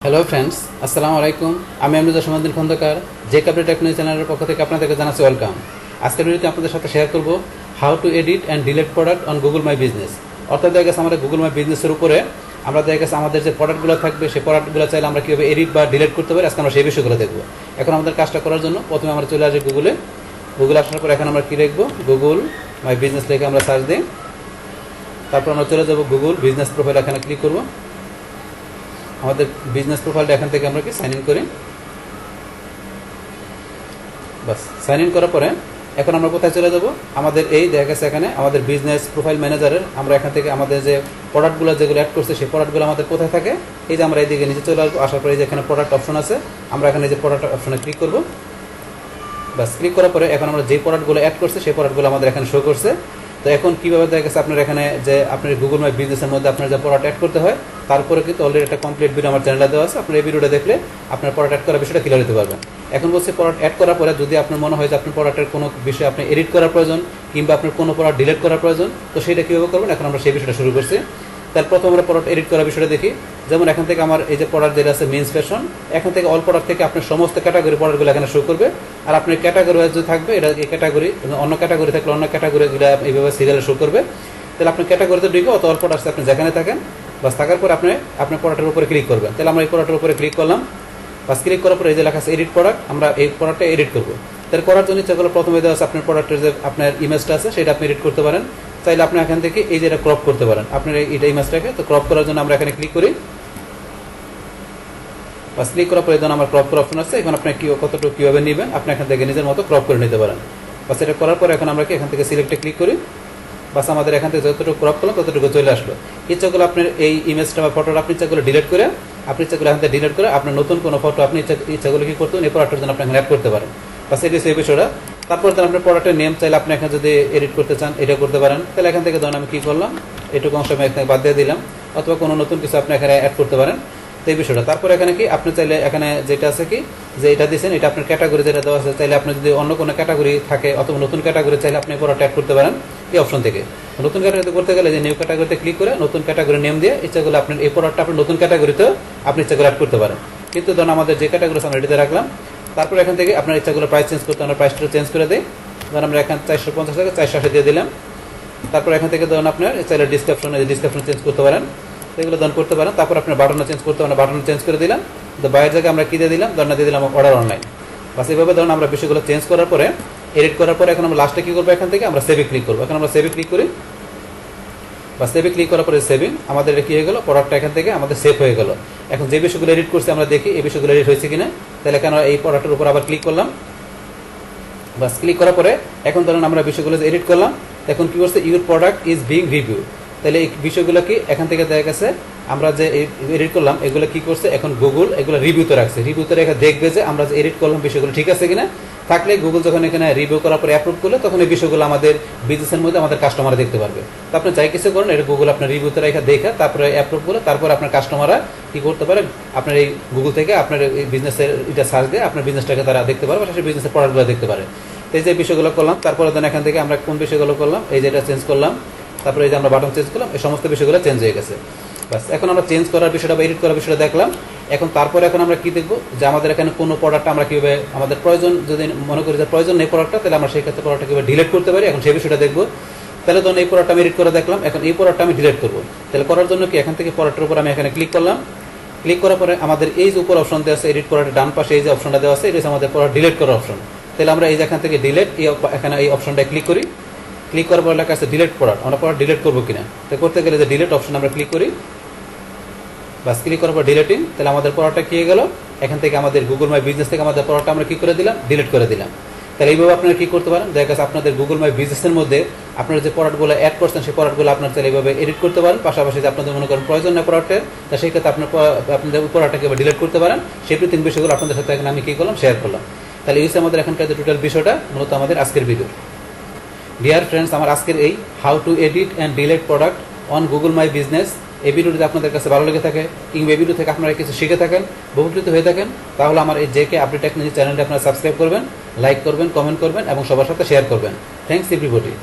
Hello friends, আসসালামু আলাইকুম। আমি আমরুজা সমাদ্দিন খন্দকার, যে কাপড় টেকনোলজি চ্যানেলের পক্ষ থেকে আপনাদেরকে জানাচ্ছি ওয়েলকাম। আজকের ভিডিওতে আপনাদের সাথে শেয়ার করব how to edit and delete product on Google my business. অর্থাৎ দেখা গেছে আমাদের গুগল মাই বিজনেসের উপরে আমরা দেখা গেছে আমাদের যে প্রোডাক্টগুলো থাকবে সেই প্রোডাক্টগুলো চাইলে আমরা কীভাবে এডিট বা ডিলিট করতে পারি, আজকে আমরা সেই বিষয়গুলো দেখবো। এখন আমাদের কাজটা করার জন্য প্রথমে আমরা চলে আসি গুগলে আসার পর এখন আমরা কী লিখবো, গুগল মাই বিজনেস লিখে আমরা সার্চ দিই। তারপর আমরা চলে যাব গুগল বিজনেস প্রোফাইল, এখানে ক্লিক করব। আমাদের বিজনেস প্রোফাইলটা এখান থেকে আমরা কি সাইন ইন করি। বাস সাইন ইন করার পরে এখন আমরা কোথায় চলে যাব, আমাদের এই দেখা গেছে এখানে আমাদের বিজনেস প্রোফাইল ম্যানেজারের আমরা এখান থেকে আমাদের যে প্রোডাক্টগুলো যেগুলো অ্যাড করছে সেই প্রোডাক্টগুলো আমাদের কোথায় থাকে, এই যে আমরা এইদিকে নিচে চলে আসবো। আসার পরে এই যে এখানে প্রোডাক্ট অপশন আছে, আমরা এখানে যে প্রোডাক্ট অপশনে ক্লিক করব। বাস ক্লিক করার পরে এখন আমরা যে প্রোডাক্টগুলো অ্যাড করছে সেই প্রোডাক্টগুলো আমাদের এখানে শো করছে। তো এখন কীভাবে দেখা গেছে আপনার এখানে যে আপনার গুগল মাই বিজনেসের মধ্যে আপনার যে প্রোডাক্ট অ্যাড করতে হয়, তারপরে কিন্তু অলরেডি একটা কমপ্লিট ভিডিও আমার চ্যানেলে দেওয়া আছে। আপনার এই ভিডিওটা দেখলে আপনার প্রোডাক্ট অ্যাড করার বিষয়টা ক্লিয়ার হতে পারবেন। এখন বলছে প্রোডাক্ট অ্যাড করার পরে যদি আপনার মনে হয় যে আপনার প্রোডাক্টের কোনো বিষয়ে আপনি এডিট করার প্রয়োজন কিংবা আপনার কোনো প্রোডাক্ট ডিলিট করার প্রয়োজন, তো সেটা কীভাবে করবেন, এখন আমরা সেই বিষয়টা শুরু করছি। তার প্রথম আমরা প্রোডাক্ট এডিট করার বিষয়টা দেখি। যেমন এখান থেকে আমার এই যে প্রোডাক্ট যেটা আছে মেন্স ফ্যাশন, এখান থেকে অল প্রোডাক্ট থেকে আপনার সমস্ত ক্যাটাগরি প্রোডাক্টগুলো এখানে শো করবে। আর আপনার ক্যাটাগরি যদি থাকবে এটা এই ক্যাটাগরি, অন্য ক্যাটাগরি থাকলে অন্য ক্যাটাগরিগুলো এইভাবে সিরিয়ালে শো করবে। তাহলে আপনার ক্যাটাগরিতে ঢুকে অত অল প্রোডাক্ট আপনি যেখানে থাকেন, বাস থাকার পর আপনি আপনার প্রোডাক্টের উপরে ক্লিক করবেন। তাহলে আমরা এই প্রোডাক্টের উপরে ক্লিক করলাম। বাস ক্লিক করার পরে এই যে লেখা আছে এডিট প্রোডাক্ট, আমরা এই প্রোডাক্টটা এডিট করবো। তাহলে করার জন্য ইচ্ছা করলে প্রথমে দেওয়া আছে আপনার প্রোডাক্টের যে আপনার ইমেজটা আছে সেটা আপনি এডিট করতে পারেন। চাইলে আপনি এখান থেকে এই যে এটা ক্রপ করতে পারেন আপনার এইটা ইমেজটাকে। তো ক্রপ করার জন্য আমরা এখানে ক্লিক করি। বাস ক্লিক করার পরে যখন আমার ক্রপ করার অপশন আছে, এখন আপনি কতটুকু কীভাবে নেবেন আপনি এখান থেকে নিজের মতো ক্রপ করে নিতে পারেন। বাস এটা করার পরে এখন আমরা কি এখান থেকে সিলেক্টে ক্লিক করি। বাস আমাদের এখান থেকে যতটুকু ক্রপ করলাম ততটুকু চলে আসলো। ইচ্ছাগুলো আপনার এই ইমেজটা বা ফটোটা আপনি ইচ্ছাগুলো ডিলিট করে আপনি ইচ্ছাগুলো এখান থেকে ডিলিট করে আপনার নতুন কোনো ফটো আপনি ইচ্ছাগুলো কি করতে এই প্রোডাক্টের জন্য আপনি এখানে অ্যাড করতে পারেন। বাস এটি সেই বিষয়টা। তারপর ধরেন আপনার প্রোডাক্টের নেম চাইলে আপনি এখানে যদি এডিট করতে চান এটা করতে পারেন। তাহলে এখান থেকে ধরেন আমি কী করলাম, এটুকু অংশ আমি এখানে বাদ দিয়ে দিলাম, অথবা কোনো নতুন কিছু আপনি এখানে অ্যাড করতে পারেন। তো এই বিষয়টা তারপর এখানে কি আপনি চাইলে এখানে যেটা আছে কি যে এটা দিয়েছেন এটা আপনার ক্যাটাগরি যেটা দেওয়া আছে, চাইলে আপনি যদি অন্য কোনো ক্যাটাগরি থাকে অথবা নতুন ক্যাটাগরি চাইলে আপনি প্রোডাক্ট অ্যাড করতে পারেন এই অপশন থেকে। নতুন ক্যাটাগরিতে করতে গেলে যে নিউ ক্যাটাগরিতে ক্লিক করে নতুন ক্যাটাগরি নেম দিয়ে ইচ্ছাগুলো আপনার এই প্রোডাক্টটা আপনার নতুন ক্যাটাগরিতেও আপনি ইচ্ছাগুলো অ্যাড করতে পারেন। কিন্তু ধরুন আমাদের যে ক্যাটাগরি আমরা এটিতে রাখলাম, তারপর এখান থেকে আপনার ইচ্ছাগুলো প্রাইস চেঞ্জ করতে আমরা প্রাইসটা চেঞ্জ করে দিই। ধরুন আমরা এখানে 450 টাকা 480 দিয়ে দিলাম। তারপর এখান থেকে ধরুন আপনার চাইলে ডিসক্রিপশন চেঞ্জ করতে পারেন, এগুলো দান করতে পারেন। তারপর আপনার বাটনটা চেঞ্জ করতে পারেন, বাটন চেঞ্জ করে দিলাম। তো বাইরের জায়গায় আমরা কী দিয়ে দিলাম, ধরুন দিয়ে দিলাম অর্ডার অনলাইন। বাস এইভাবে ধরুন আমরা বিষয়গুলো চেঞ্জ করার পরে এডিট করার পরে এখন আমরা লাস্টে কী করবো, এখান থেকে আমরা সেভে ক্লিক করবো। এখন আমরা সেভে ক্লিক করি। বা সেভে ক্লিক করার পরে সেভিং আমাদের এটা কী হয়ে গেলো, প্রোডাক্টটা এখান থেকে আমাদের সেভ হয়ে গেলো। এখন যে বিষয়গুলো এডিট করছি আমরা দেখি এই বিষয়গুলো এডিট হয়েছে কিনা। তাহলে এখানে এই প্রোডাক্টের উপর আবার ক্লিক করলাম। বাস ক্লিক করার পরে এখন ধরুন আমরা বিষয়গুলো এডিট করলাম। এখন কী করছে, your product is being review. তাহলে এই বিষয়গুলো কি এখান থেকে দেখা গেছে আমরা যে এডিট করলাম এগুলো কি করছে, এখন গুগল এগুলো রিভিউতে রাখছে। রিভিউতে রেখে দেখবে যে আমরা যে এডিট করলাম বিষয়গুলো ঠিক আছে কিনা। থাকলে গুগল যখন এখানে রিভিউ করার পরে অ্যাপ্রুভ করলে তখন এই বিষয়গুলো আমাদের বিজনেসের মধ্যে আমাদের কাস্টমাররা দেখতে পারবে। তো আপনি যাই কিছু করেন এটা গুগল আপনার রিভিউতে রেখে দেখে তারপরে অ্যাপ্রুভ করলে তারপর আপনার কাস্টমাররা কি করতে পারে, আপনার এই গুগল থেকে আপনার এই বিজনেসের এটা সার্চ দিয়ে আপনার বিজনেসটাকে তারা দেখতে পারে বা সেই বিজনেসের প্রোডাক্টগুলো দেখতে পারে। এই যে বিষয়গুলো করলাম, তারপরে দেন এখান থেকে আমরা কোন বিষয়গুলো করলাম, এই যে এটা চেঞ্জ করলাম, তারপরে এই যে আমরা বাটন চেঞ্জ করলাম, এই সমস্ত বিষয়গুলো চেঞ্জ হয়ে গেছে। বাস এখন আমরা চেঞ্জ করার বিষয়টা বা এডিট করার বিষয়টা দেখলাম। এখন তারপরে এখন আমরা কি দেখবো যে আমাদের এখানে কোনো প্রোডাক্ট আমরা কীভাবে আমাদের প্রয়োজন যদি মনে করি যে প্রয়োজন নেই প্রোডাক্টটা, তাহলে আমরা সেই ক্ষেত্রে প্রোডাক্টটা কীভাবে ডিলিট করতে পারি, এখন সেই বিষয়টা দেখবো। তাহলে ধরুন এই প্রোডাক্টটা আমি এডিট করে দেখলাম, এখন এই প্রোডাক্টটা আমি ডিলিট করবো। তাহলে করার জন্য কি এখান থেকে প্রোডাক্টের উপর আমি এখানে ক্লিক করলাম। ক্লিক করার পরে আমাদের এই যে উপর অপশন দেওয়া আছে এডিট প্রোডাক্টের ডান পাশে এই যে অপশনটা দেওয়া আছে এটা হচ্ছে আমাদের প্রোডাক্ট ডিলিট করার অপশন। তাহলে আমরা এই যে এখান থেকে ডিলিট এখানে এই অপশনটায় ক্লিক করি। ক্লিক করার পর লেখা আছে ডিলিট প্রোডাক্ট, আমরা প্রোডাক্ট ডিলিট করবো কিনা। তো করতে গেলে যে ডিলিট অপশন আমরা ক্লিক করি। বাস ক্লিক করার পর ডিলিটিং, তাহলে আমাদের প্রোডাক্টটা কি হয়ে গেল, এখান থেকে আমাদের গুগল মাই বিজনেস থেকে আমাদের প্রোডাক্টটা আমরা কি করে দিলাম, ডিলিট করে দিলাম। তাহলে এইভাবে আপনারা কি করতে পারেন, দেখা গেছে আপনাদের গুগল মাই বিজনেসের মধ্যে আপনারা যে প্রোডাক্টগুলো অ্যাড করছেন সেই প্রোডাক্টগুলো আপনার চাইলে এইভাবে এডিট করতে পারেন। পাশাপাশি যে আপনাদের মনে করেন প্রয়োজন না প্রোডাক্টের, তা সেই ক্ষেত্রে আপনাদের প্রোডাক্টটাকে ডিলিট করতে পারেন। সেই তিন বিষয়গুলো আপনাদের সাথে এখানে আমি কী করলাম, শেয়ার করলাম। তাহলে এই হচ্ছে আমাদের এখানকার যে টোটাল বিষয়টা মূলত আমাদের আজকের ভিডিও। ডিয়ার ফ্রেন্ডস, আমার আজকের এই how to edit and delete product on Google my business এই ভিডিওটি আপনাদের কাছে ভালো লেগে থাকে কিংবা এই ভিডিও থেকে আপনারা কিছু শিখে থাকেন, উপকৃত হয়ে থাকেন, তাহলে আমার এই জেকে আপডেট টেকনোলজি চ্যানেলটি আপনারা সাবস্ক্রাইব করবেন, লাইক করবেন, কমেন্ট করবেন এবং সবার সাথে শেয়ার করবেন। Thanks everybody.